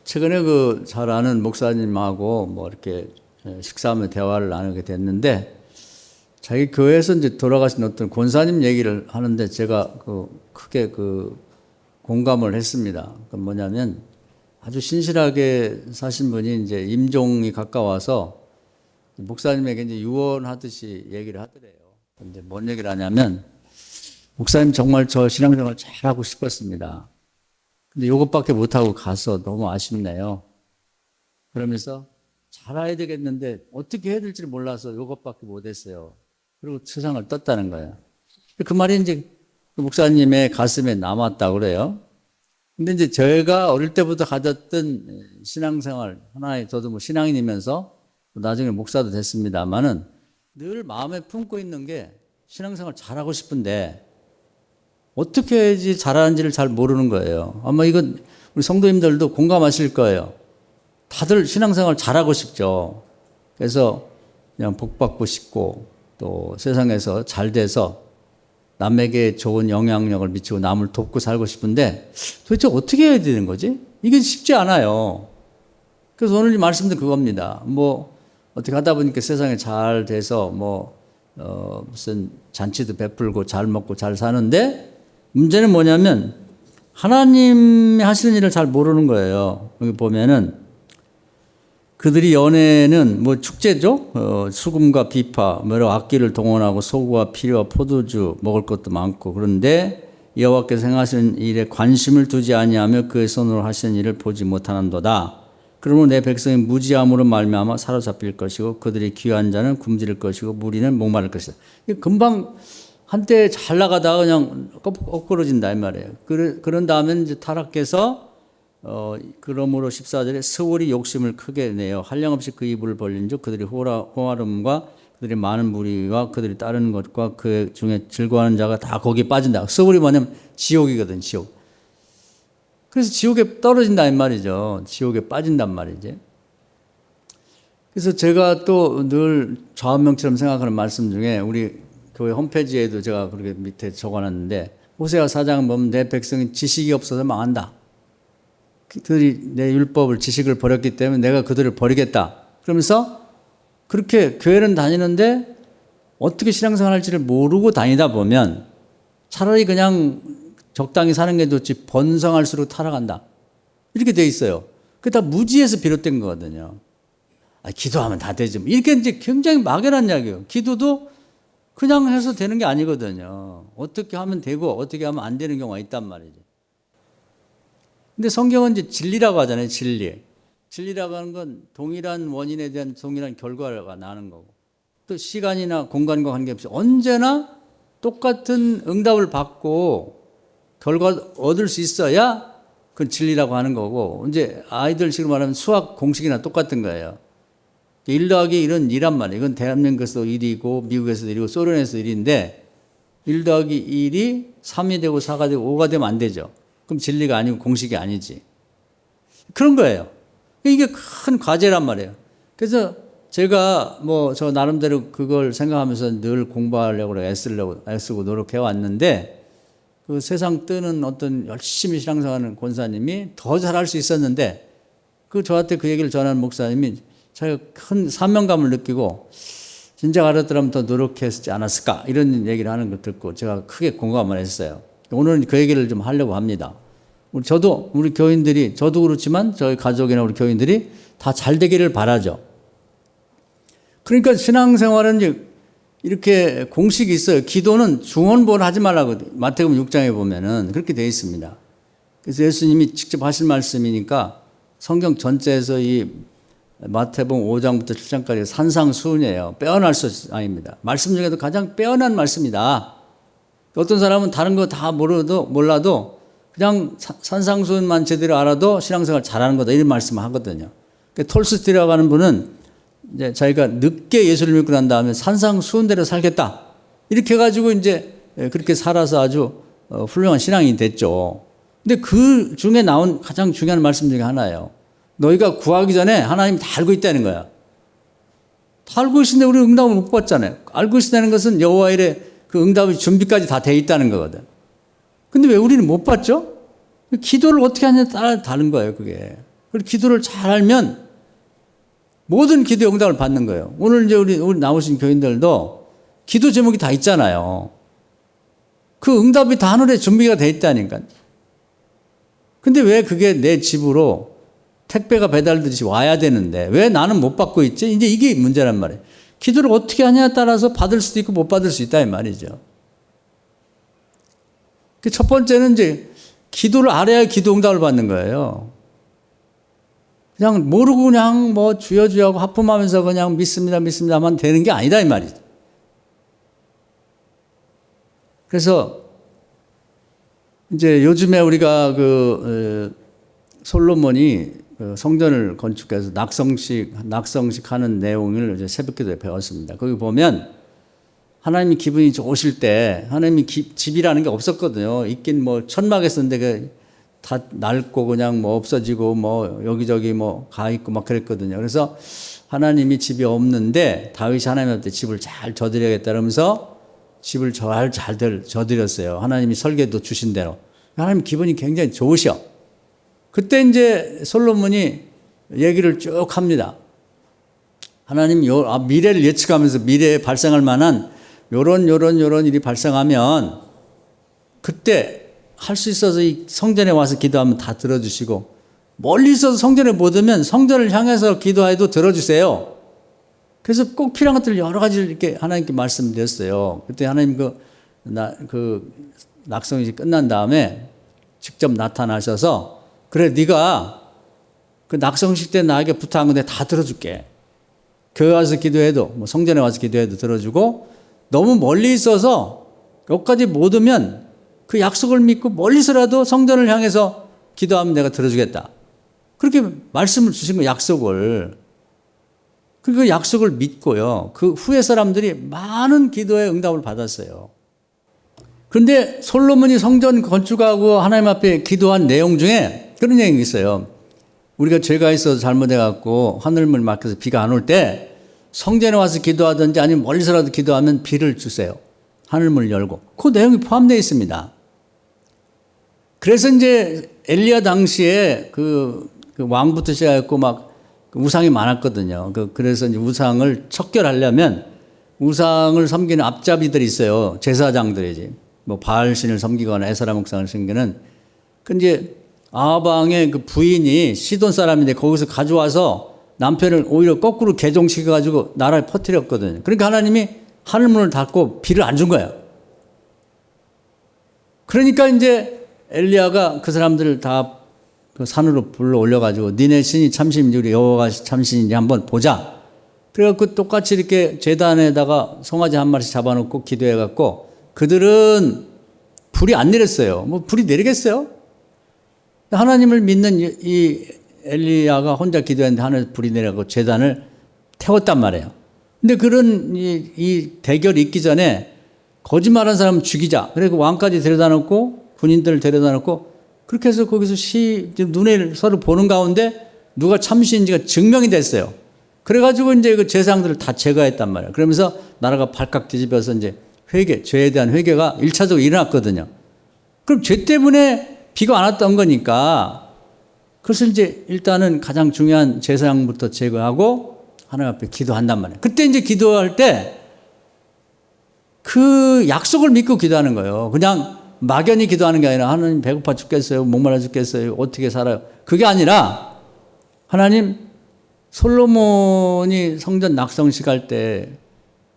최근에 잘 아는 목사님하고 이렇게 식사하며 대화를 나누게 됐는데, 자기 교회에서 이제 돌아가신 어떤 권사님 얘기를 하는데 제가 크게 공감을 했습니다. 그 뭐냐면 아주 신실하게 사신 분이 이제 임종이 가까워서 목사님에게 이제 유언하듯이 얘기를 하더래요. 근데 뭔 얘기를 하냐면, 목사님 정말 저 신앙생활 잘하고 싶었습니다. 근데 이것밖에 못하고 가서 너무 아쉽네요. 그러면서 잘해야 되겠는데 어떻게 해야 될지 몰라서 이것밖에 못했어요. 그리고 세상을 떴다는 거예요. 그 말이 이제 목사님의 가슴에 남았다고 그래요. 근데 이제 저희가 어릴 때부터 가졌던 신앙생활, 하나의 저도 신앙인이면서 나중에 목사도 됐습니다만은 늘 마음에 품고 있는 게 신앙생활 잘하고 싶은데 어떻게 해야지 잘하는지를 잘 모르는 거예요. 아마 이건 우리 성도님들도 공감하실 거예요. 다들 신앙생활 잘하고 싶죠. 그래서 그냥 복받고 싶고 또 세상에서 잘 돼서 남에게 좋은 영향력을 미치고 남을 돕고 살고 싶은데 도대체 어떻게 해야 되는 거지? 이게 쉽지 않아요. 그래서 오늘 이 말씀도 그겁니다. 어떻게 하다 보니까 세상에 잘 돼서 무슨 잔치도 베풀고 잘 먹고 잘 사는데 문제는 뭐냐면 하나님이 하시는 일을 잘 모르는 거예요. 여기 보면은 그들이 연애는 축제죠. 수금과 비파, 여러 악기를 동원하고 소고와 피리와 포도주 먹을 것도 많고, 그런데 여호와께서 행하시는 일에 관심을 두지 아니하며 그의 손으로 하시는 일을 보지 못하는도다. 그러므로 내 백성이 무지함으로 말미암아 사로잡힐 것이고 그들이 귀한 자는 굶주릴 것이고 무리는 목마를 것이다. 금방 한때 잘 나가다가 그냥 엇걸어진다 이 말이에요. 그런 다음에 이제 타락해서 그러므로 14절에 스월이 욕심을 크게 내어 한량없이 그 이불을 벌린 즉 그들이 호화름과 그들이 많은 무리와 그들이 따르는 것과 그 중에 즐거워하는 자가 다 거기에 빠진다. 스월이 뭐냐면 지옥이거든, 지옥. 그래서 지옥에 떨어진다 이 말이죠. 지옥에 빠진단 말이지. 그래서 제가 또 늘 좌우명처럼 생각하는 말씀 중에 우리 교회 홈페이지에도 제가 그렇게 밑에 적어놨는데, 호세아 4장을 보면 내 백성이 지식이 없어서 망한다. 그들이 내 율법을 지식을 버렸기 때문에 내가 그들을 버리겠다. 그러면서 그렇게 교회는 다니는데 어떻게 신앙생활 할지를 모르고 다니다 보면 차라리 그냥 적당히 사는 게 좋지 번성할수록 타락한다. 이렇게 돼 있어요. 그게 다 무지에서 비롯된 거거든요. 기도하면 다 되지. 이렇게 이제 굉장히 막연한 이야기예요. 기도도 그냥 해서 되는 게 아니거든요. 어떻게 하면 되고 어떻게 하면 안 되는 경우가 있단 말이죠. 근데 성경은 이제 진리라고 하잖아요. 진리. 진리라고 하는 건 동일한 원인에 대한 동일한 결과가 나는 거고, 또 시간이나 공간과 관계없이 언제나 똑같은 응답을 받고 결과 얻을 수 있어야 그건 진리라고 하는 거고, 이제 아이들식으로 말하면 수학 공식이나 똑같은 거예요. 1 더하기 1은 2란 말이에요. 이건 대한민국에서 1이고 미국에서도 1이고 소련에서 1인데 1 더하기 1이 3이 되고 4가 되고 5가 되면 안 되죠. 그럼 진리가 아니고 공식이 아니지. 그런 거예요. 이게 큰 과제란 말이에요. 그래서 제가 저 나름대로 그걸 생각하면서 늘 공부하려고 애쓰고 노력해 왔는데, 그 세상 뜨는 어떤 열심히 신앙생활하는 권사님이 더 잘할 수 있었는데, 저한테 그 얘기를 전하는 목사님이 자기가 큰 사명감을 느끼고 진작 알았더라면 더 노력했지 않았을까 이런 얘기를 하는 걸 듣고 제가 크게 공감을 했어요. 오늘은 그 얘기를 좀 하려고 합니다. 우리 교인들이, 저도 그렇지만 저희 가족이나 우리 교인들이 다 잘 되기를 바라죠. 그러니까 신앙생활은 이제 이렇게 공식이 있어요. 기도는 중언부언 하지 말라고 마태복음 6장에 보면은 그렇게 되어 있습니다. 그래서 예수님이 직접 하신 말씀이니까 성경 전체에서 이 마태복음 5장부터 7장까지 산상수훈이에요. 빼어날 수 아닙니다. 말씀 중에도 가장 빼어난 말씀이다. 어떤 사람은 다른 거 다 몰라도 그냥 산상수훈만 제대로 알아도 신앙생활 잘하는 거다 이런 말씀을 하거든요. 그러니까 톨스토이라고 하는 분은 이제 자기가 늦게 예수를 믿고 난 다음에 산상수훈대로 살겠다 이렇게 해가지고 이제 그렇게 살아서 아주 훌륭한 신앙인이 됐죠. 근데 그 중에 나온 가장 중요한 말씀 중에 하나예요. 너희가 구하기 전에 하나님 다 알고 있다는 거야. 다 알고 있는데 우리 응답을 못 받잖아요. 알고 있다는 것은 여호와 일에 그 응답의 준비까지 다 돼 있다는 거거든. 근데 왜 우리는 못 받죠? 기도를 어떻게 하냐에 따라 다른 거예요, 그게. 그리고 기도를 잘 알면 모든 기도 응답을 받는 거예요. 오늘 이제 우리 나오신 교인들도 기도 제목이 다 있잖아요. 그 응답이 다 하늘에 준비가 돼 있다니까. 근데 왜 그게 내 집으로 택배가 배달되듯이 와야 되는데 왜 나는 못 받고 있지? 이제 이게 문제란 말이에요. 기도를 어떻게 하냐에 따라서 받을 수도 있고 못 받을 수 있다 이 말이죠. 그 첫 번째는 이제 기도를 알아야 기도 응답을 받는 거예요. 그냥 모르고 그냥 뭐 주여 주여 하고 하품하면서 그냥 믿습니다 믿습니다만 되는 게 아니다 이 말이죠. 그래서 이제 요즘에 우리가 솔로몬이 성전을 건축해서 낙성식 하는 내용을 이제 새벽기도에 배웠습니다. 거기 보면 하나님이 기분이 좋으실 때 하나님이 집이라는 게 없었거든요. 있긴 뭐 천막에 썼는데 다 낡고 그냥 뭐 없어지고 뭐 여기저기 뭐 가 있고 막 그랬거든요. 그래서 하나님이 집이 없는데 다윗이 하나님한테 집을 잘 져드려야겠다 그러면서 집을 잘 져드렸어요. 하나님이 설계도 주신 대로. 하나님 기분이 굉장히 좋으셔. 그때 이제 솔로몬이 얘기를 쭉 합니다. 하나님 미래를 예측하면서 미래에 발생할 만한 요런 일이 발생하면 그때 할 수 있어서 이 성전에 와서 기도하면 다 들어주시고 멀리 있어서 성전에 못 오면 성전을 향해서 기도해도 들어주세요. 그래서 꼭 필요한 것들을 여러 가지를 이렇게 하나님께 말씀드렸어요. 그때 하나님 낙성이 끝난 다음에 직접 나타나셔서 그래 네가 그 낙성식 때 나에게 부탁한 건데 다 들어줄게. 교회 와서 기도해도 뭐 성전에 와서 기도해도 들어주고 너무 멀리 있어서 여기까지 못 오면 그 약속을 믿고 멀리서라도 성전을 향해서 기도하면 내가 들어주겠다. 그렇게 말씀을 주신 거 약속을. 그 약속을 믿고요. 그 후에 사람들이 많은 기도의 응답을 받았어요. 그런데 솔로몬이 성전 건축하고 하나님 앞에 기도한 내용 중에 그런 얘기가 있어요. 우리가 죄가 있어서 잘못해갖고 하늘물 막혀서 비가 안 올 때 성전에 와서 기도하든지 아니면 멀리서라도 기도하면 비를 주세요. 하늘문을 열고. 그 내용이 포함되어 있습니다. 그래서 이제 엘리야 당시에 그 왕부터 시작했고 막 우상이 많았거든요. 그래서 이제 우상을 척결하려면 우상을 섬기는 앞잡이들이 있어요. 제사장들이지. 뭐 바알신을 섬기거나 에스라 목상을 섬기는. 근데 아방의 그 부인이 시돈 사람인데 거기서 가져와서 남편을 오히려 거꾸로 개종시켜가지고 나라에 퍼뜨렸거든요. 그러니까 하나님이 하늘문을 닫고 비를 안 준 거예요. 그러니까 이제 엘리야가 그 사람들을 다 그 산으로 불러 올려가지고 니네 신이 참신인지 우리 여호와가 참신인지 한번 보자. 그래갖고 똑같이 이렇게 제단에다가 송아지 한 마리씩 잡아놓고 기도해갖고 그들은 불이 안 내렸어요. 뭐 불이 내리겠어요? 하나님을 믿는 이 엘리야가 혼자 기도했는데 하늘 불이 내려가고 제단을 태웠단 말이에요. 근데 그런 이 대결이 있기 전에 거짓말한 사람 죽이자. 그리고 왕까지 데려다 놓고 군인들을 데려다 놓고 그렇게 해서 거기서 눈에 서로 보는 가운데 누가 참신인지가 증명이 됐어요. 그래가지고 이제 그 제사장들을 다 제거했단 말이에요. 그러면서 나라가 발칵 뒤집어서 이제 죄에 대한 회개가 1차적으로 일어났거든요. 그럼 죄 때문에 비가 안 왔던 거니까 그것을 이제 일단은 가장 중요한 제사장부터 제거하고 하나님 앞에 기도한단 말이에요. 그때 이제 기도할 때 그 약속을 믿고 기도하는 거예요. 그냥 막연히 기도하는 게 아니라 하나님 배고파 죽겠어요. 목말라 죽겠어요. 어떻게 살아요. 그게 아니라 하나님 솔로몬이 성전 낙성식 할 때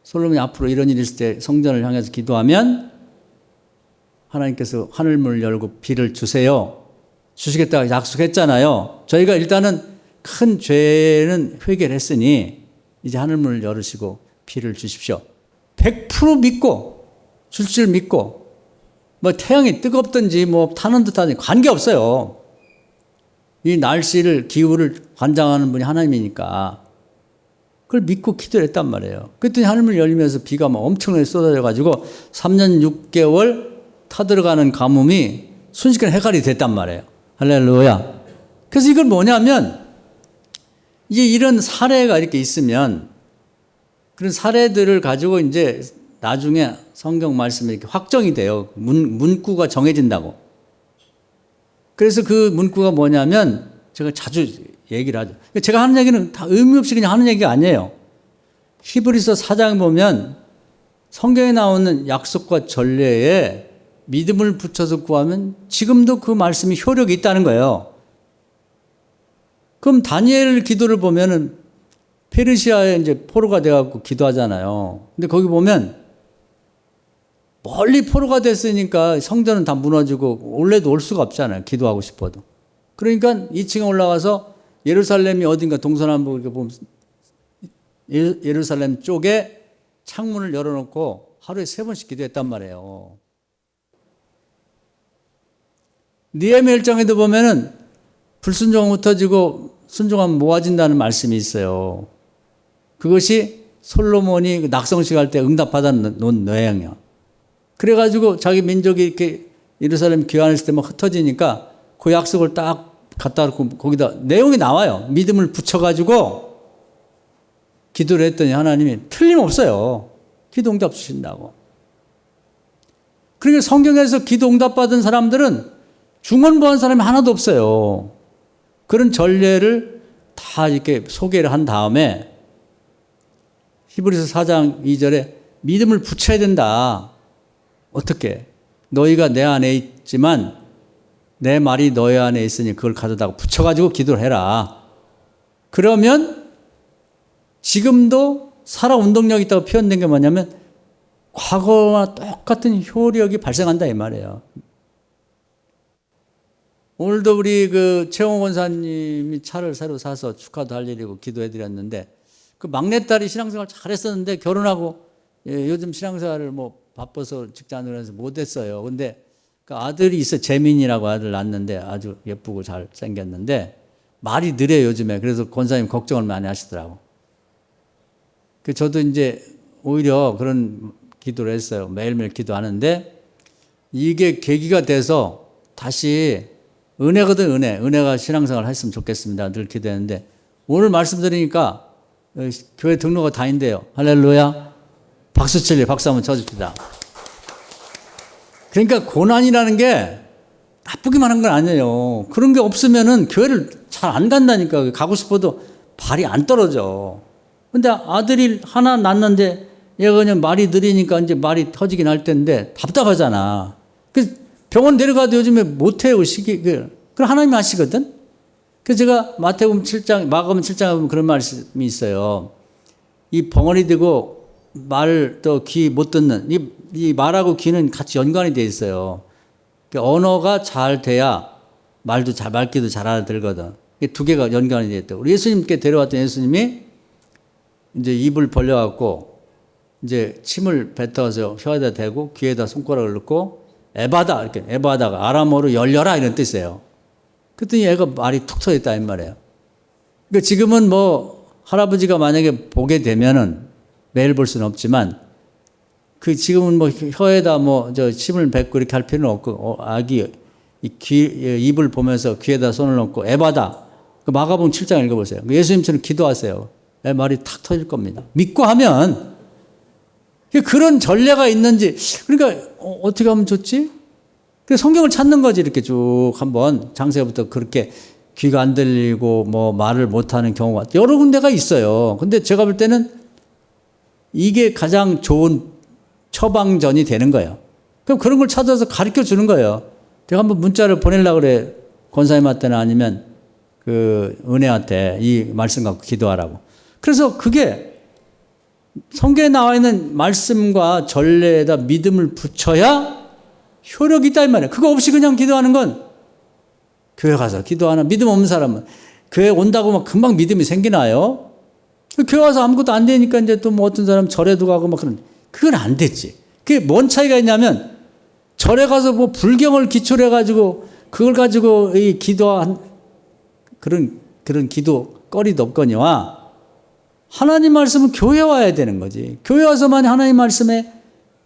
솔로몬이 앞으로 이런 일이 있을 때 성전을 향해서 기도하면 하나님께서 하늘문을 열고 비를 주세요. 주시겠다고 약속했잖아요. 저희가 일단은 큰 죄는 회개를 했으니 이제 하늘문을 열으시고 비를 주십시오. 100% 믿고 줄 줄 믿고 뭐 태양이 뜨겁든지 뭐 타는 듯하든지 관계없어요. 이 날씨를 기후를 관장하는 분이 하나님이니까 그걸 믿고 기도를 했단 말이에요. 그랬더니 하늘문을 열리면서 비가 막 엄청나게 쏟아져 가지고 3년 6개월 타들어가는 가뭄이 순식간에 해갈이 됐단 말이에요. 할렐루야. 그래서 이걸 뭐냐면 이제 이런 사례가 이렇게 있으면 그런 사례들을 가지고 이제 나중에 성경 말씀이 이렇게 확정이 돼요. 문구가 정해진다고. 그래서 그 문구가 뭐냐면 제가 자주 얘기를 하죠. 제가 하는 얘기는 다 의미 없이 그냥 하는 얘기가 아니에요. 히브리서 4장 보면 성경에 나오는 약속과 전례에 믿음을 붙여서 구하면 지금도 그 말씀이 효력이 있다는 거예요. 그럼 다니엘 기도를 보면은 페르시아에 이제 포로가 돼갖고 기도하잖아요. 근데 거기 보면 멀리 포로가 됐으니까 성전은 다 무너지고 원래도 올 수가 없잖아요. 기도하고 싶어도. 그러니까 2층에 올라가서 예루살렘이 어딘가 동서남북 이렇게 보면 예루살렘 쪽에 창문을 열어놓고 하루에 3번씩 기도했단 말이에요. 느헤미야 1장에도 보면은 불순종은 흩어지고 순종하면 모아진다는 말씀이 있어요. 그것이 솔로몬이 낙성식 할 때 응답받아 놓은 내용이야. 그래가지고 자기 민족이 이렇게 예루살렘 귀환했을 때 막 흩어지니까 그 약속을 딱 갖다 놓고 거기다 내용이 나와요. 믿음을 붙여가지고 기도를 했더니 하나님이 틀림없어요. 기도 응답 주신다고. 그러니까 성경에서 기도 응답 받은 사람들은 중언부한 사람이 하나도 없어요. 그런 전례를 다 이렇게 소개를 한 다음에 히브리서 4장 2절에 믿음을 붙여야 된다. 어떻게? 너희가 내 안에 있지만 내 말이 너희 안에 있으니 그걸 가져다가 붙여가지고 기도를 해라. 그러면 지금도 살아 운동력이 있다고 표현된 게 뭐냐면 과거와 똑같은 효력이 발생한다 이 말이에요. 오늘도 우리 그 최홍 권사님이 차를 새로 사서 축하도 할 일이고 기도해 드렸는데 그 막내딸이 신앙생활 잘했었는데 결혼하고 요즘 신앙생활을 뭐 바빠서 직장을 해서 못했어요. 근데 그 아들이 있어 재민이라고 아들 낳았는데 아주 예쁘고 잘 생겼는데 말이 느려요 요즘에. 그래서 권사님 걱정을 많이 하시더라고. 그 저도 이제 오히려 그런 기도를 했어요. 매일매일 기도하는데 이게 계기가 돼서 다시 은혜거든 은혜가 신앙생활을 했으면 좋겠습니다. 늘 기도했는데 오늘 말씀드리니까 교회 등록가 다인데요. 할렐루야. 박수 칠래 박수 한번 쳐줍시다. 그러니까 고난이라는 게 나쁘기만 한 건 아니에요. 그런 게 없으면은 교회를 잘 안 간다니까. 가고 싶어도 발이 안 떨어져. 근데 아들이 하나 낳았는데 얘가 그냥 말이 느리니까 이제 말이 터지긴 할 텐데 답답하잖아. 그래서 병원 데려가도 요즘에 못해요. 그럼 하나님이 하시거든? 그래서 제가 마태복음 7장, 마가복음 7장에 보면 그런 말씀이 있어요. 이 벙어리 되고 말 또 귀 못 듣는 이 말하고 귀는 같이 연관이 돼 있어요. 언어가 잘 돼야 말도 잘 말귀도 잘 알아들거든. 두 개가 연관이 돼 있다. 우리 예수님께 데려왔던 예수님이 이제 입을 벌려갖고 이제 침을 뱉어서 혀에다 대고 귀에다 손가락을 넣고 에바다 이렇게 에바다가 아람어로 열려라 이런 뜻이에요. 그랬더니 애가 말이 툭 터졌다 이 말이에요. 그러니까 지금은 뭐 할아버지가 만약에 보게 되면은 매일 볼 수는 없지만 그 지금은 뭐 혀에다 뭐 저 침을 뱉고 이렇게 할 필요는 없고 아기 입을 보면서 귀에다 손을 넣고 에바다. 그 마가복음 7장 읽어보세요. 예수님처럼 기도하세요. 애 말이 탁 터질 겁니다. 믿고 하면 그런 전례가 있는지 그러니까 어떻게 하면 좋지? 성경을 찾는 거지. 이렇게 쭉 한번 장세부터 그렇게 귀가 안 들리고 뭐 말을 못하는 경우가 여러 군데가 있어요. 근데 제가 볼 때는 이게 가장 좋은 처방전이 되는 거예요. 그럼 그런 걸 찾아서 가르쳐 주는 거예요. 제가 한번 문자를 보내려고 그래. 권사님한테나 아니면 그 은혜한테 이 말씀 갖고 기도하라고. 그래서 그게 성경에 나와 있는 말씀과 전례에다 믿음을 붙여야 효력이 있다 이 말이에요. 그거 없이 그냥 기도하는 건 교회 가서 기도하는 믿음 없는 사람은 교회 온다고 막 금방 믿음이 생기나요? 교회 와서 아무것도 안 되니까 이제 또 뭐 어떤 사람 절에도 가고 막 그런 그건 안 됐지. 그게 뭔 차이가 있냐면 절에 가서 뭐 불경을 기초로 해가지고 그걸 가지고 이 기도한 그런 기도 거리도 없거니와 하나님 말씀은 교회 와야 되는 거지. 교회 와서만 하나님 말씀에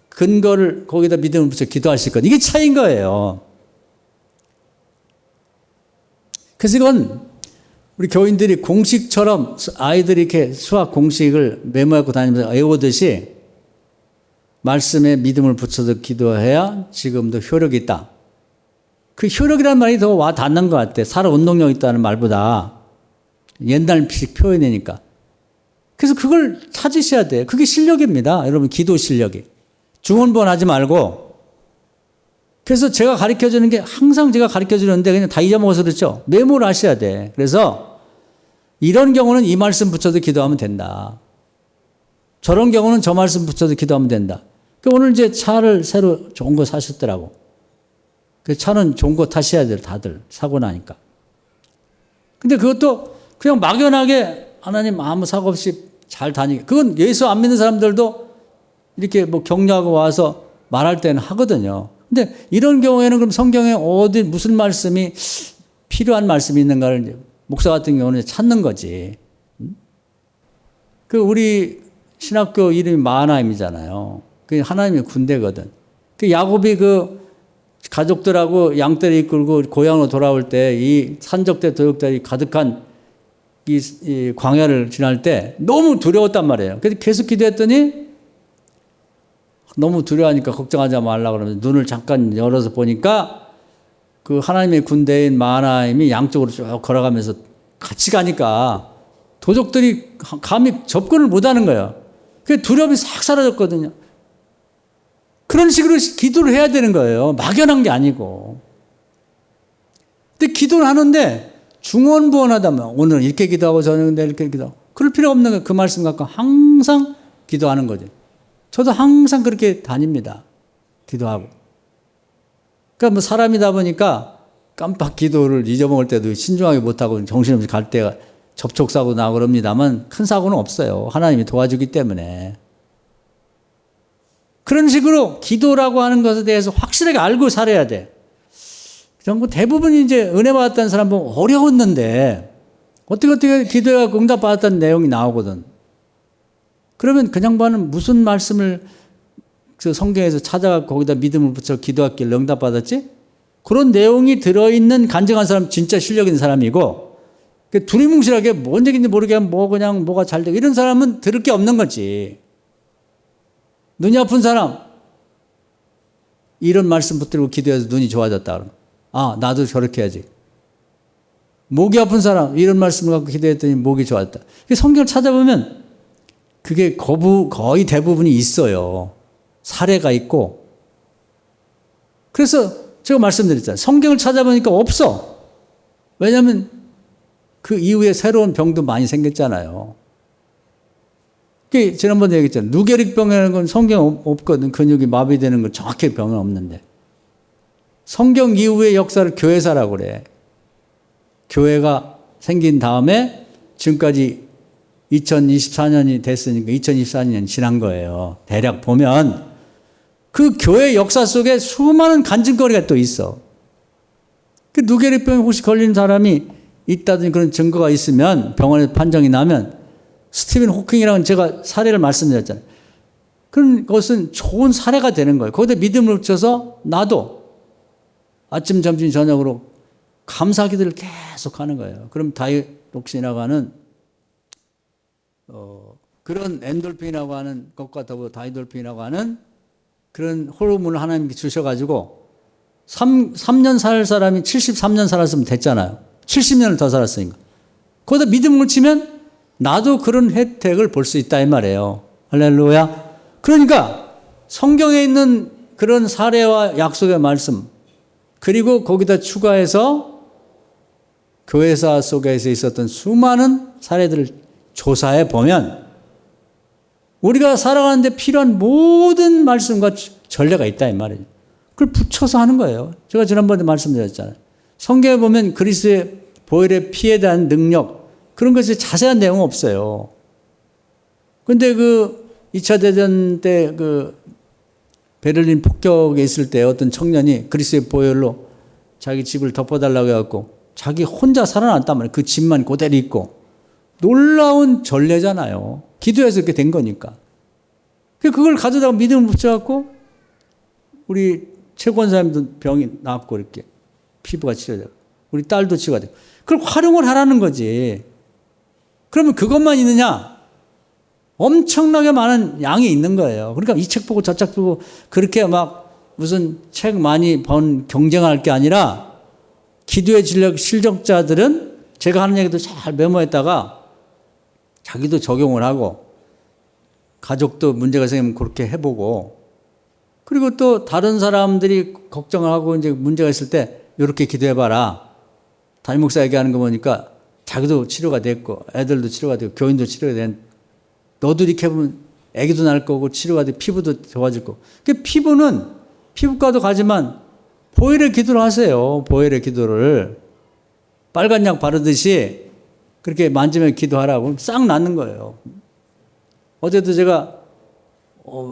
근거를 거기다 믿음을 붙여 기도할 수 있거든. 이게 차이인 거예요. 그래서 이건 우리 교인들이 공식처럼 아이들이 이렇게 수학 공식을 메모하고 다니면서 외우듯이 말씀에 믿음을 붙여서 기도해야 지금도 효력이 있다. 그 효력이라는 말이 더 와 닿는 것 같아. 살아 운동력 있다는 말보다 옛날식 표현이니까. 그래서 그걸 찾으셔야 돼. 그게 실력입니다. 여러분, 기도 실력이. 중언부언하지 말고. 그래서 제가 가르쳐 주는 게 항상 제가 가르쳐 주는데 그냥 다 잊어먹어서 그렇죠. 메모를 하셔야 돼. 그래서 이런 경우는 이 말씀 붙여도 기도하면 된다. 저런 경우는 저 말씀 붙여도 기도하면 된다. 오늘 이제 차를 새로 좋은 거 사셨더라고. 그 차는 좋은 거 타셔야 돼, 다들. 사고 나니까. 근데 그것도 그냥 막연하게 하나님 아무 사고 없이 잘 다니게. 그건 예수 안 믿는 사람들도 이렇게 뭐 격려하고 와서 말할 때는 하거든요. 근데 이런 경우에는 그럼 성경에 어디 무슨 말씀이 필요한 말씀이 있는가를 이제 목사 같은 경우는 찾는 거지. 그 우리 신학교 이름이 마하나임이잖아요. 그 하나님의 군대거든. 그 야곱이 그 가족들하고 양떼를 이끌고 고향으로 돌아올 때 이 산적대 도적들이 가득한 이 광야를 지날 때 너무 두려웠단 말이에요. 그래서 계속 기도했더니 너무 두려워하니까 걱정하지 말라고 그러면서 눈을 잠깐 열어서 보니까 그 하나님의 군대인 마하나임이 양쪽으로 쭉 걸어가면서 같이 가니까 도적들이 감히 접근을 못 하는 거예요. 그 두려움이 싹 사라졌거든요. 그런 식으로 기도를 해야 되는 거예요. 막연한 게 아니고. 근데 기도를 하는데 중언부언하다면 오늘 이렇게 기도하고 저녁에 이렇게 기도하고 그럴 필요가 없는 거예요. 그 말씀 갖고 항상 기도하는 거죠. 저도 항상 그렇게 다닙니다. 기도하고. 그러니까 뭐 사람이다 보니까 깜빡 기도를 잊어먹을 때도 신중하게 못하고 정신없이 갈 때가 접촉사고 나고 그럽니다만 큰 사고는 없어요. 하나님이 도와주기 때문에. 그런 식으로 기도라고 하는 것에 대해서 확실하게 알고 살아야 돼. 전부 대부분이 이제 은혜 받았다는 사람 보면 어려웠는데 어떻게 기도해서 응답받았다는 내용이 나오거든. 그러면 그 양반은 무슨 말씀을 그 성경에서 찾아가 거기다 믿음을 붙여 기도했길래 응답받았지? 그런 내용이 들어있는 간증한 사람 진짜 실력 있는 사람이고 두리뭉실하게 뭔 얘기인지 모르게 뭐 그냥 뭐가 잘 되고 이런 사람은 들을 게 없는 거지. 눈이 아픈 사람 이런 말씀 붙들고 기도해서 눈이 좋아졌다 그러면 아 나도 저렇게 해야지. 목이 아픈 사람 이런 말씀을 갖고 기도했더니 목이 좋아졌다. 성경을 찾아보면 그게 거의 대부분이 있어요. 사례가 있고. 그래서 제가 말씀드렸잖아요. 성경을 찾아보니까 없어. 왜냐하면 그 이후에 새로운 병도 많이 생겼잖아요. 지난번에 얘기했잖아요. 누게릭병이라는 건 성경 없거든. 근육이 마비되는 건 정확히 병은 없는데. 성경 이후의 역사를 교회사라고 그래. 교회가 생긴 다음에 지금까지 2024년이 됐으니까 2024년 지난 거예요. 대략 보면 그 교회 역사 속에 수많은 간증거리가 또 있어. 그 누게릭병에 혹시 걸린 사람이 있다든지 그런 증거가 있으면 병원에서 판정이 나면 스티븐 호킹이라는 제가 사례를 말씀드렸잖아요. 그런 것은 좋은 사례가 되는 거예요. 거기다 믿음을 붙여서 나도 아침, 점심, 저녁으로 감사 기도를 계속 하는 거예요. 그럼 다이록신이라고 하는 그런 엔돌핀이라고 하는 것과 더불어 다이돌핀이라고 하는 그런 호르몬을 하나님께 주셔가지고 3년 살 사람이 73년 살았으면 됐잖아요. 70년을 더 살았으니까. 거기다 믿음을 치면 나도 그런 혜택을 볼 수 있다 이 말이에요. 할렐루야. 그러니까 성경에 있는 그런 사례와 약속의 말씀 그리고 거기다 추가해서 교회사 속에서 있었던 수많은 사례들을 조사해 보면 우리가 살아가는데 필요한 모든 말씀과 전례가 있다 이 말이에요. 그걸 붙여서 하는 거예요. 제가 지난번에 말씀드렸잖아요. 성경에 보면 그리스도의 보혈의 피에 대한 능력 그런 것이 자세한 내용은 없어요. 근데 그 2차 대전 때 그 베를린 폭격에 있을 때 어떤 청년이 그리스도의 보혈로 자기 집을 덮어달라고 해갖고 자기 혼자 살아났단 말이에요. 그 집만 그대로 있고. 놀라운 전례잖아요. 기도해서 이렇게 된 거니까. 그걸 가져다가 믿음을 붙여갖고 우리 최권사님도 병이 나았고 이렇게 피부가 치료되고 우리 딸도 치료가 되고 그걸 활용을 하라는 거지. 그러면 그것만 있느냐? 엄청나게 많은 양이 있는 거예요. 그러니까 이 책 보고 저 책 보고 그렇게 막 무슨 책 많이 번 경쟁할 게 아니라 기도의 실력자들은 제가 하는 얘기도 잘 메모했다가 자기도 적용을 하고 가족도 문제가 생기면 그렇게 해보고 그리고 또 다른 사람들이 걱정을 하고 이제 문제가 있을 때 이렇게 기도해봐라. 담임 목사 얘기하는 거 보니까 자기도 치료가 됐고 애들도 치료가 되고 교인도 치료가 된 너도 이렇게 해보면 애기도 날 거고 치료가 되고 피부도 좋아질 거고 피부는 피부과도 가지만 보혈의 기도를 하세요. 보혈의 기도를 빨간 약 바르듯이 그렇게 만지면 기도하라고 싹 낫는 거예요. 어제도 제가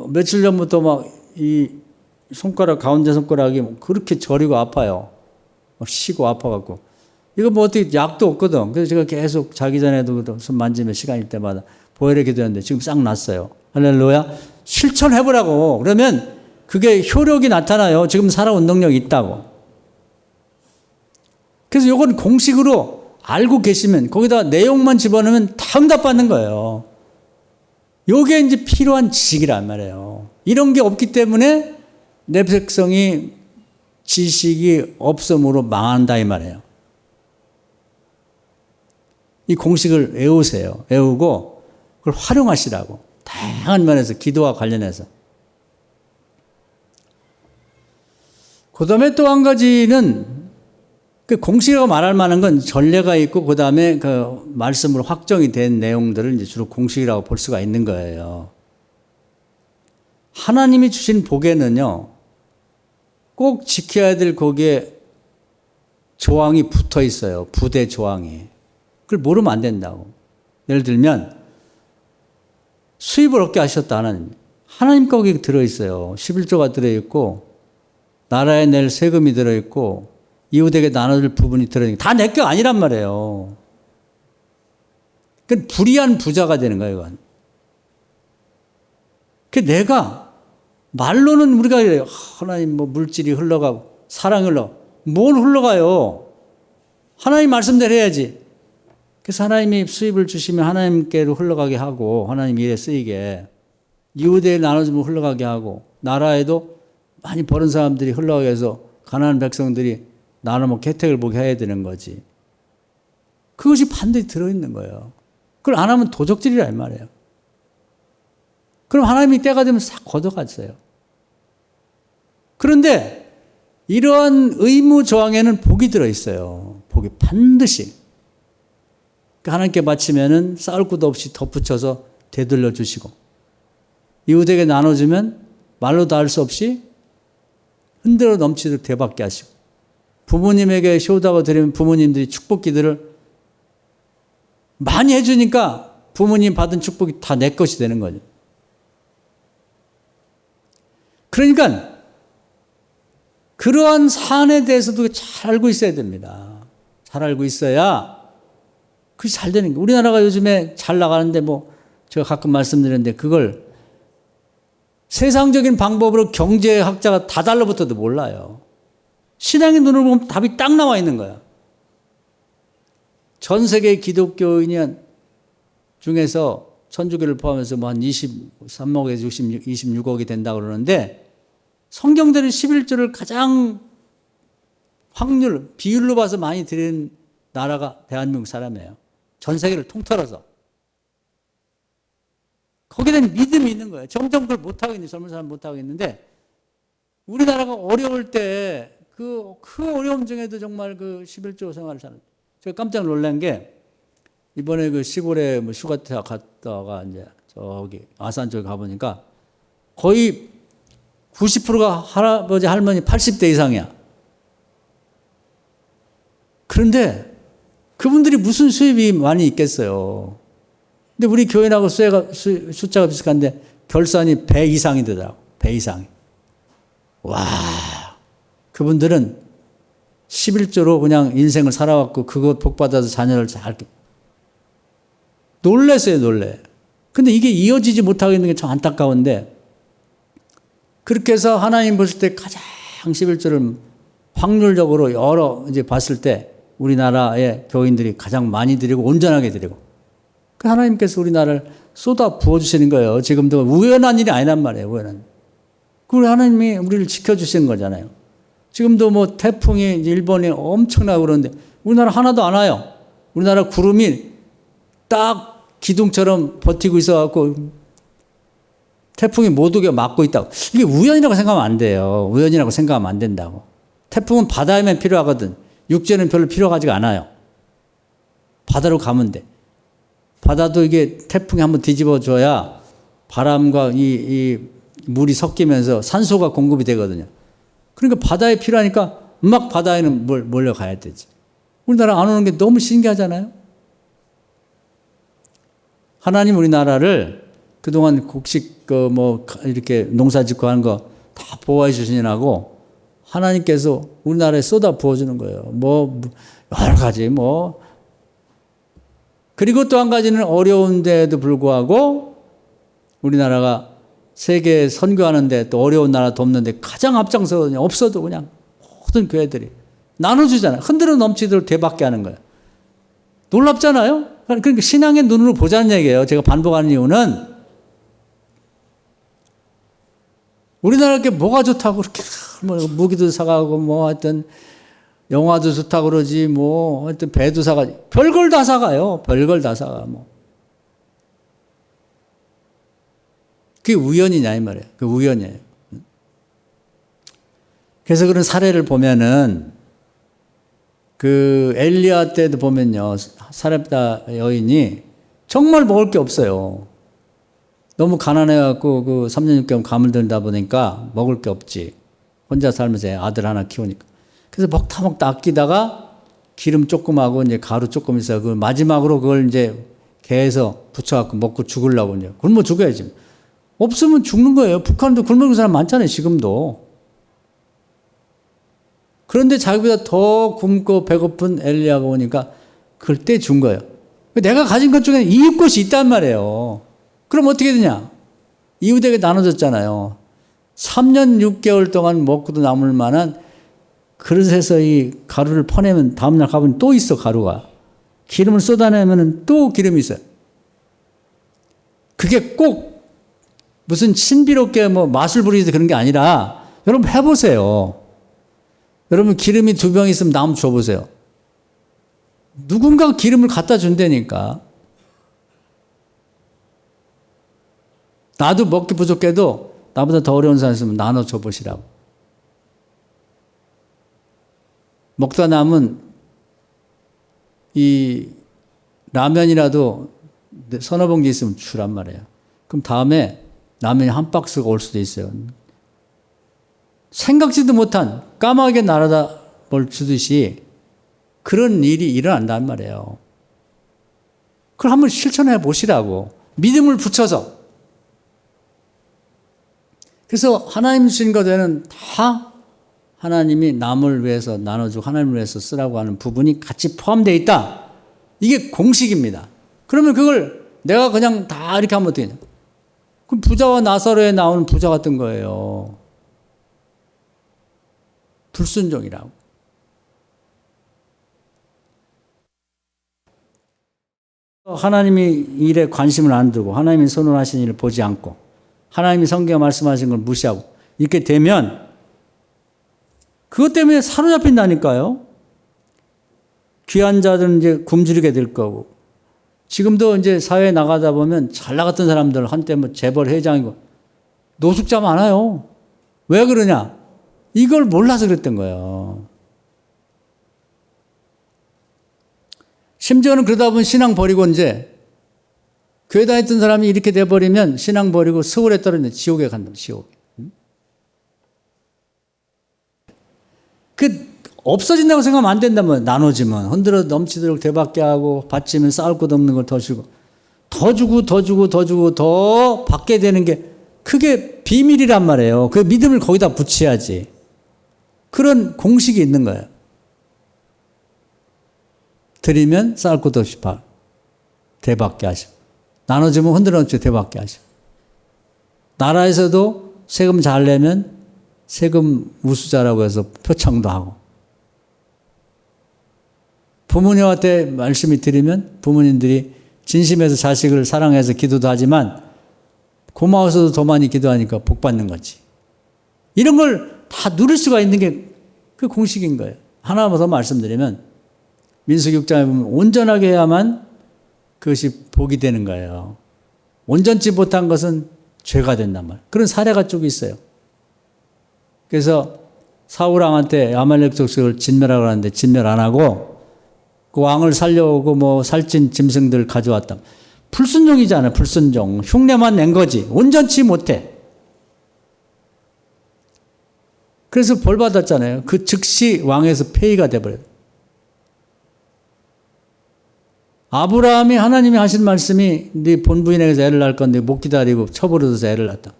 며칠 전부터 막 이 손가락 가운데 손가락이 그렇게 저리고 아파요. 막 쉬고 아파갖고 이거 뭐 어떻게 약도 없거든. 그래서 제가 계속 자기 전에도 손 만지면 시간일 때마다 보혈의 기도했는데 지금 싹 났어요. 할렐루야. 실천해보라고. 그러면 그게 효력이 나타나요. 지금 살아온 능력이 있다고. 그래서 이건 공식으로 알고 계시면 거기다 내용만 집어넣으면 다 응답받는 거예요. 요게 이제 필요한 지식이란 말이에요. 이런 게 없기 때문에 내 백성이 지식이 없음으로 망한다 이 말이에요. 이 공식을 외우세요. 외우고 그걸 활용하시라고. 다양한 면에서 기도와 관련해서. 그 다음에 또 한 가지는 그 공식이라고 말할 만한 건 전례가 있고 그 다음에 그 말씀으로 확정이 된 내용들을 이제 주로 공식이라고 볼 수가 있는 거예요. 하나님이 주신 복에는요, 꼭 지켜야 될 거기에 조항이 붙어 있어요. 부대 조항이. 그걸 모르면 안 된다고. 예를 들면, 수입을 얻게 하셨다, 하나님. 하나님 거기에 들어있어요. 11조가 들어있고, 나라에 낼 세금이 들어있고, 이웃에게 나눠줄 부분이 들어있는 게 다 내 거 아니란 말이에요. 그건 불의한 부자가 되는 거예요, 이건. 그 내가 말로는 우리가 이래요. 하나님 뭐 물질이 흘러가고 사랑이 흘러가고 뭘 흘러가요? 하나님 말씀대로 해야지. 그래서 하나님이 수입을 주시면 하나님께로 흘러가게 하고 하나님 일에 쓰이게 이웃에 나눠주면 흘러가게 하고 나라에도 많이 버는 사람들이 흘러가게 해서 가난한 백성들이 나눠 먹고 혜택을 보게 해야 되는 거지. 그것이 반드시 들어있는 거예요. 그걸 안 하면 도적질이라 이 말이에요. 그럼 하나님이 때가 되면 싹 걷어갔어요. 그런데 이러한 의무 조항에는 복이 들어있어요. 복이 반드시. 하나님께 바치면은 쌓을 것도 없이 덧붙여서 되돌려 주시고 이웃에게 나눠주면 말로 다 할 수 없이 흔들어 넘치도록 되받게 하시고 부모님에게 효도하고 드리면 부모님들이 축복 기도를 많이 해주니까 부모님 받은 축복이 다 내 것이 되는 거죠. 그러니까 그러한 사안에 대해서도 잘 알고 있어야 됩니다. 잘 알고 있어야 그게 잘 되는 거예요. 우리나라가 요즘에 잘 나가는데 뭐 제가 가끔 말씀드렸는데 그걸 세상적인 방법으로 경제학자가 다 달라붙어도 몰라요. 신앙의 눈으로 보면 답이 딱 나와 있는 거야. 전 세계 기독교인 중에서 천주교를 포함해서 뭐 한 23억에서 26억이 된다고 그러는데 성경대로 11조를 가장 비율로 봐서 많이 드리는 나라가 대한민국 사람이에요. 전 세계를 통틀어서. 거기에 대한 믿음이 있는 거예요. 점점 그걸 못하고 있는데, 젊은 사람 못하고 있는데, 우리나라가 어려울 때, 그 어려움 중에도 정말 그 11조 생활을 사는. 제가 깜짝 놀란 게, 이번에 그 시골에 뭐 휴가 갔다가 이제 저기 아산 쪽에 가보니까 거의 90%가 할아버지, 할머니 80대 이상이야. 그런데 그분들이 무슨 수입이 많이 있겠어요. 근데 우리 교인하고 숫자가 비슷한데 결산이 배 이상이 되더라고. 배 이상이. 와, 그분들은 11조로 그냥 인생을 살아왔고 그것 복받아서 자녀를 잘 놀랬어요, 놀래. 근데 이게 이어지지 못하고 있는 게 참 안타까운데 그렇게 해서 하나님 보실 때 가장 11조를 확률적으로 여러 이제 봤을 때 우리나라의 교인들이 가장 많이 드리고 온전하게 드리고 그 하나님께서 우리나라를 쏟아 부어주시는 거예요. 지금도 우연한 일이 아니란 말이에요. 우연한. 그 하나님이 우리를 지켜주신 거잖아요. 지금도 뭐 태풍이 일본에 엄청나고 그러는데 우리나라 하나도 안 와요. 우리나라 구름이 딱 기둥처럼 버티고 있어갖고 태풍이 못 오게 막고 있다고. 이게 우연이라고 생각하면 안 돼요. 우연이라고 생각하면 안 된다고. 태풍은 바다에만 필요하거든. 육지에는 별로 필요하지가 않아요. 바다로 가면 돼. 바다도 이게 태풍이 한번 뒤집어줘야 바람과 이 물이 섞이면서 산소가 공급이 되거든요. 그러니까 바다에 필요하니까 막 바다에는 몰려가야 되지. 우리나라 안 오는 게 너무 신기하잖아요. 하나님 우리나라를 그동안 곡식 이렇게 농사 짓고 하는 거 다 보호해 주시느라고 하나님께서 우리나라에 쏟아 부어주는 거예요. 여러 가지 그리고 또 한 가지는 어려운데도 불구하고 우리나라가 세계에 선교하는데 또 어려운 나라 돕는데 가장 앞장서거든요. 없어도 그냥 모든 교회들이 나눠주잖아요. 흔들어 넘치도록 대받게 하는 거예요. 놀랍잖아요. 그러니까 신앙의 눈으로 보자는 얘기예요. 제가 반복하는 이유는 우리나라께 뭐가 좋다고 그렇게 무기도 사가고 하여튼 영화도 좋다고 그러지 하여튼 배도 사가지 별걸 다 사가요. 별걸 다 사가 그게 우연이냐 이 말이에요. 그 우연이에요. 그래서 그런 사례를 보면은 그 엘리야 때도 보면요. 사렙다 여인이 정말 먹을 게 없어요. 너무 가난해갖고 그 3년 6개월 감을 들다 보니까 먹을 게 없지. 혼자 살면서 아들 하나 키우니까. 그래서 먹다 아끼다가 기름 조금하고 이제 가루 조금 있어요. 그 마지막으로 그걸 이제 개에서 붙여갖고 먹고 죽으려고 이제. 굶어 죽어야지. 없으면 죽는 거예요. 북한도 굶어 죽는 사람 많잖아요. 지금도. 그런데 자기보다 더 굶고 배고픈 엘리야가 오니까 그때 준 거예요. 내가 가진 것 중에 이웃 것이 있단 말이에요. 그럼 어떻게 되냐? 이웃에게 나눠줬잖아요. 3년 6개월 동안 먹고도 남을 만한 그릇에서 이 가루를 퍼내면 다음날 가보면 또 있어, 가루가. 기름을 쏟아내면 또 기름이 있어요. 그게 꼭 무슨 신비롭게 맛을 부리지 그런 게 아니라 여러분 해보세요. 여러분 기름이 2병 있으면 남 줘보세요. 누군가 기름을 갖다 준다니까. 나도 먹기 부족해도 나보다 더 어려운 사람 있으면 나눠 줘보시라고. 먹다 남은 이 라면이라도 서너 봉지 있으면 주란 말이에요. 그럼 다음에 라면이 한 박스가 올 수도 있어요. 생각지도 못한 까마귀에 날아다 볼 주듯이 그런 일이 일어난단 말이에요. 그걸 한번 실천해 보시라고. 믿음을 붙여서. 그래서 하나님 주신 것에는 다 하나님이 남을 위해서 나눠주고 하나님을 위해서 쓰라고 하는 부분이 같이 포함되어 있다. 이게 공식입니다. 그러면 그걸 내가 그냥 다 이렇게 하면 어떻게 되냐. 그럼 부자와 나사로에 나오는 부자 같은 거예요. 불순종이라고. 하나님이 일에 관심을 안 두고 하나님이 선언하신 일을 보지 않고 하나님이 성경에 말씀하신 걸 무시하고 이렇게 되면 그것 때문에 사로잡힌다니까요. 귀한 자들은 이제 굶주리게 될 거고 지금도 이제 사회에 나가다 보면 잘 나갔던 사람들 한때 재벌 회장이고 노숙자 많아요. 왜 그러냐? 이걸 몰라서 그랬던 거예요. 심지어는 그러다 보면 신앙 버리고 이제 교회 다녔던 사람이 이렇게 돼버리면 신앙 버리고 서울에 떨어지는 지옥에 간다. 지옥에. 없어진다고 생각하면 안 된다면 나눠지면 흔들어 넘치도록 대받게 하고 받치면 쌓을 것 없는 걸 더 주고 더 주고 더 주고 더 주고 더 받게 되는 게 그게 비밀이란 말이에요. 그 믿음을 거기다 붙여야지. 그런 공식이 있는 거예요. 드리면 쌓을 것 없이 대받게 하시고 나눠주면 흔들어 넘치고 대받게 하시고 나라에서도 세금 잘 내면 세금 우수자라고 해서 표창도 하고 부모님한테 말씀이 드리면 부모님들이 진심에서 자식을 사랑해서 기도도 하지만 고마워서도 더 많이 기도하니까 복 받는 거지. 이런 걸 다 누릴 수가 있는 게 그 공식인 거예요. 하나만 더 말씀드리면 민수기 6장에 보면 온전하게 해야만 그것이 복이 되는 거예요. 온전치 못한 것은 죄가 된단 말이에요. 그런 사례가 쭉 있어요. 그래서 사울 왕한테 아말렉 족속을 진멸하라고 하는데 진멸 안 하고 그 왕을 살려오고 뭐 살찐 짐승들 가져왔다. 불순종이잖아요. 불순종. 흉내만 낸 거지. 온전치 못해. 그래서 벌 받았잖아요. 그 즉시 왕에서 폐위가 돼버려요. 아브라함이 하나님이 하신 말씀이 네 본부인에게서 애를 낳을 건데 못 기다리고 처버려서 애를 낳았다.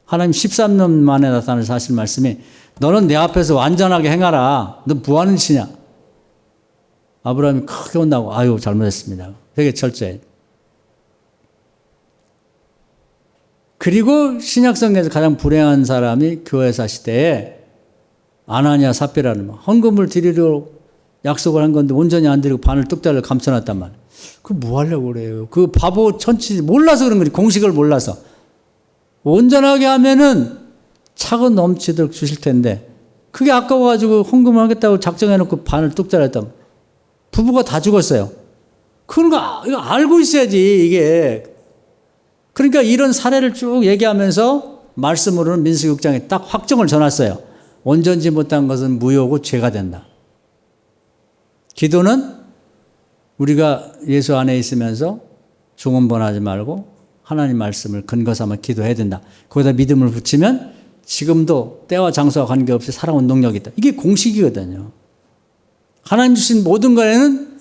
하나님 13년 만에 나타나서 하신 말씀이 너는 내 앞에서 완전하게 행하라. 너 뭐 하는 짓이냐. 아브라함이 크게 혼나고 아유 잘못했습니다. 되게 철저해. 그리고 신약성경에서 가장 불행한 사람이 교회사 시대에 아나니아 삽비라는 헌금을 드리려 약속을 한 건데 온전히 안 드리고 반을 뚝 잘라 감춰놨단 말이에요. 그 뭐 하려고 그래요. 그 바보 천치 몰라서 그런 거지. 공식을 몰라서. 온전하게 하면은 차고 넘치도록 주실 텐데 그게 아까워가지고 헌금을 하겠다고 작정해놓고 반을 뚝 잘랐단 말이에요. 부부가 다 죽었어요. 그런 거 이거 알고 있어야지 이게. 그러니까 이런 사례를 쭉 얘기하면서 말씀으로는 민수기 6장에 딱 확정을 전했어요. 온전치 못한 것은 무효고 죄가 된다. 기도는 우리가 예수 안에 있으면서 중언번하지 말고 하나님 말씀을 근거 삼아 기도해야 된다. 거기다 믿음을 붙이면 지금도 때와 장소와 관계없이 살아온 능력이 있다. 이게 공식이거든요. 하나님 주신 모든 거에는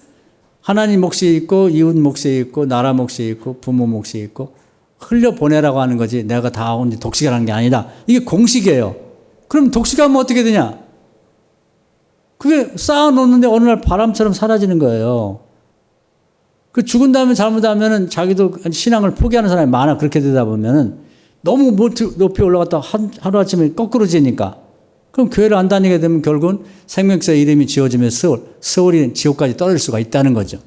하나님 몫이 있고 이웃 몫이 있고 나라 몫이 있고 부모 몫이 있고 흘려보내라고 하는 거지 내가 다 혼자 독식하는 게 아니다. 이게 공식이에요. 그럼 독식하면 어떻게 되냐? 그게 쌓아놓는데 어느 날 바람처럼 사라지는 거예요. 그 죽은 다음에 잘못하면은 자기도 신앙을 포기하는 사람이 많아. 그렇게 되다 보면은 너무 높이 올라갔다 하루아침에 거꾸로지니까. 그럼 교회를 안 다니게 되면 결국은 생명서 이름이 지어지면 서울이 지옥까지 떨어질 수가 있다는 거죠.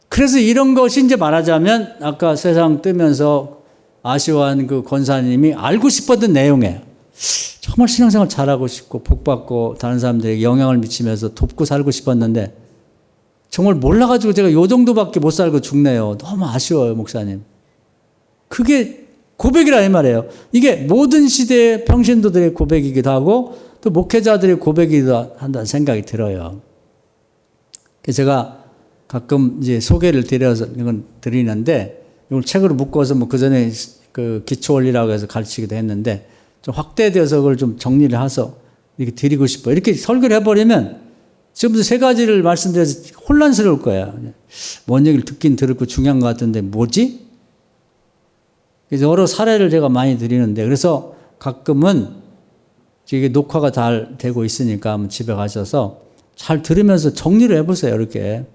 그래서 이런 것이 이제 말하자면 아까 세상 뜨면서 아쉬워한 그 권사님이 알고 싶었던 내용이에요. 정말 신앙생활 잘하고 싶고 복받고 다른 사람들에게 영향을 미치면서 돕고 살고 싶었는데 정말 몰라가지고 제가 요 정도밖에 못 살고 죽네요. 너무 아쉬워요, 목사님. 그게 고백이라 이 말이에요. 이게 모든 시대의 평신도들의 고백이기도 하고 또 목회자들의 고백이기도 한다는 생각이 들어요. 그래서 제가 가끔 이제 소개를 드려서 이건 드리는데 이걸 책으로 묶어서 뭐 그전에 그 기초원리라고 해서 가르치기도 했는데 좀 확대되어서 그걸 좀 정리를 해서 이렇게 드리고 싶어요. 이렇게 설교를 해버리면 지금부터 세 가지를 말씀드려서 혼란스러울 거야. 뭔 얘기를 듣긴 들었고 중요한 것 같은데 뭐지? 그래서 여러 사례를 제가 많이 드리는데 그래서 가끔은 이게 녹화가 잘 되고 있으니까 한번 집에 가셔서 잘 들으면서 정리를 해보세요. 이렇게.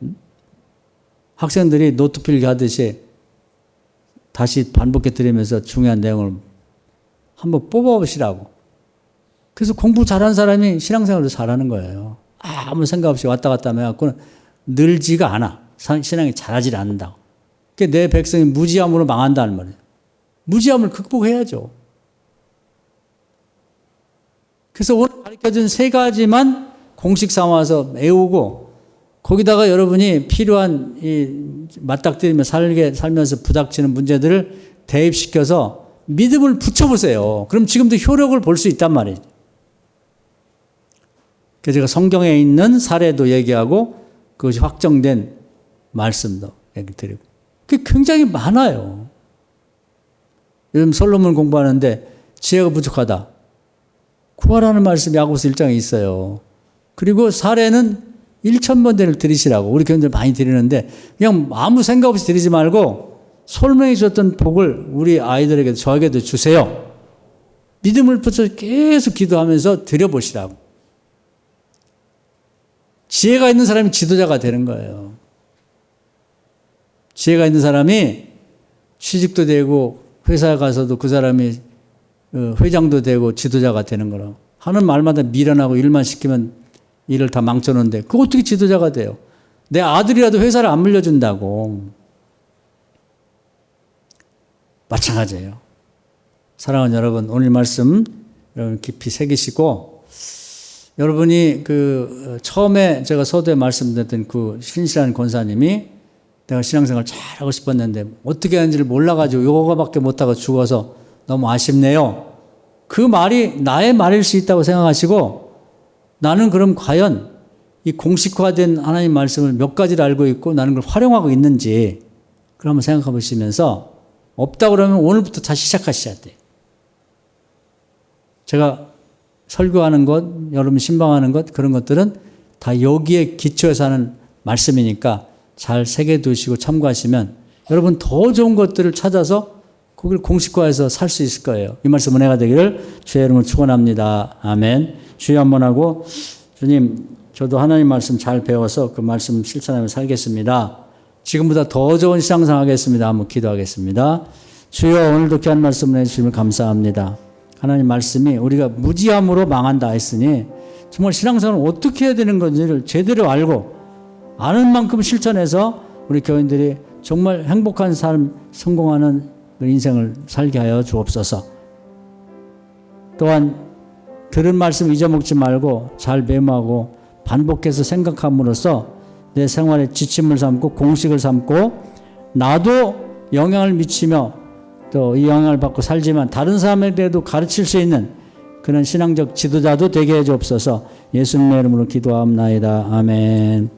학생들이 노트 필기 하듯이 다시 반복해 들으면서 중요한 내용을 한번 뽑아보시라고. 그래서 공부 잘하는 사람이 신앙생활도 잘하는 거예요. 아무 생각 없이 왔다 갔다 해갖고는 늘지가 않아. 신앙이 잘하지 않는다고. 그러니까 내 백성이 무지함으로 망한다는 말이에요. 무지함을 극복해야죠. 그래서 오늘 가르쳐준 세 가지만 공식 삼아서 외우고 거기다가 여러분이 필요한 이 맞닥뜨리며 살면서 부닥치는 문제들을 대입시켜서 믿음을 붙여보세요. 그럼 지금도 효력을 볼 수 있단 말이에요. 그래서 제가 성경에 있는 사례도 얘기하고 그것이 확정된 말씀도 얘기 드리고. 그게 굉장히 많아요. 요즘 솔로몬 공부하는데 지혜가 부족하다. 구하라는 말씀이 야고보서 1장에 있어요. 그리고 사례는 1,000번대를 드리시라고 우리 교인들 많이 드리는데 그냥 아무 생각 없이 드리지 말고 솔명이 줬던 복을 우리 아이들에게도 저에게도 주세요. 믿음을 붙여 계속 기도하면서 드려보시라고. 지혜가 있는 사람이 지도자가 되는 거예요. 지혜가 있는 사람이 취직도 되고 회사에 가서도 그 사람이 회장도 되고 지도자가 되는 거라고. 하는 말마다 미련하고 일만 시키면 일을 다 망쳐놓는데 그거 어떻게 지도자가 돼요? 내 아들이라도 회사를 안 물려준다고. 마찬가지예요. 사랑하는 여러분, 오늘 말씀 여러분 깊이 새기시고, 여러분이 처음에 제가 서두에 말씀드렸던 그 신실한 권사님이 내가 신앙생활 잘하고 싶었는데 어떻게 하는지를 몰라가지고 요거밖에 못하고 죽어서 너무 아쉽네요. 그 말이 나의 말일 수 있다고 생각하시고, 나는 그럼 과연 이 공식화된 하나님 말씀을 몇 가지를 알고 있고 나는 그걸 활용하고 있는지 그걸 한번 생각해 보시면서, 없다고 그러면 오늘부터 다시 시작하셔야 돼요. 제가 설교하는 것, 여러분 신방하는 것, 그런 것들은 다 여기에 기초해서 하는 말씀이니까 잘 새겨두시고 참고하시면 여러분 더 좋은 것들을 찾아서 그걸 공식화해서 살 수 있을 거예요. 이 말씀 은혜가 되기를 주의 이름으로 축원합니다. 아멘. 주여 한번 하고, 주님, 저도 하나님 말씀 잘 배워서 그 말씀 실천하며 살겠습니다. 지금보다 더 좋은 신앙생활 하겠습니다. 한번 기도하겠습니다. 주여, 오늘도 귀한 말씀을 해주시면 감사합니다. 하나님 말씀이 우리가 무지함으로 망한다 했으니 정말 신앙생활을 어떻게 해야 되는 건지를 제대로 알고 아는 만큼 실천해서 우리 교인들이 정말 행복한 삶, 성공하는 인생을 살게 하여 주옵소서. 또한 들은 말씀 잊어먹지 말고 잘 메모하고 반복해서 생각함으로써 내 생활에 지침을 삼고 공식을 삼고 나도 영향을 미치며 또 이 영향을 받고 살지만 다른 사람에 대해도 가르칠 수 있는 그런 신앙적 지도자도 되게 해 주옵소서. 예수님의 이름으로 기도하옵나이다. 아멘.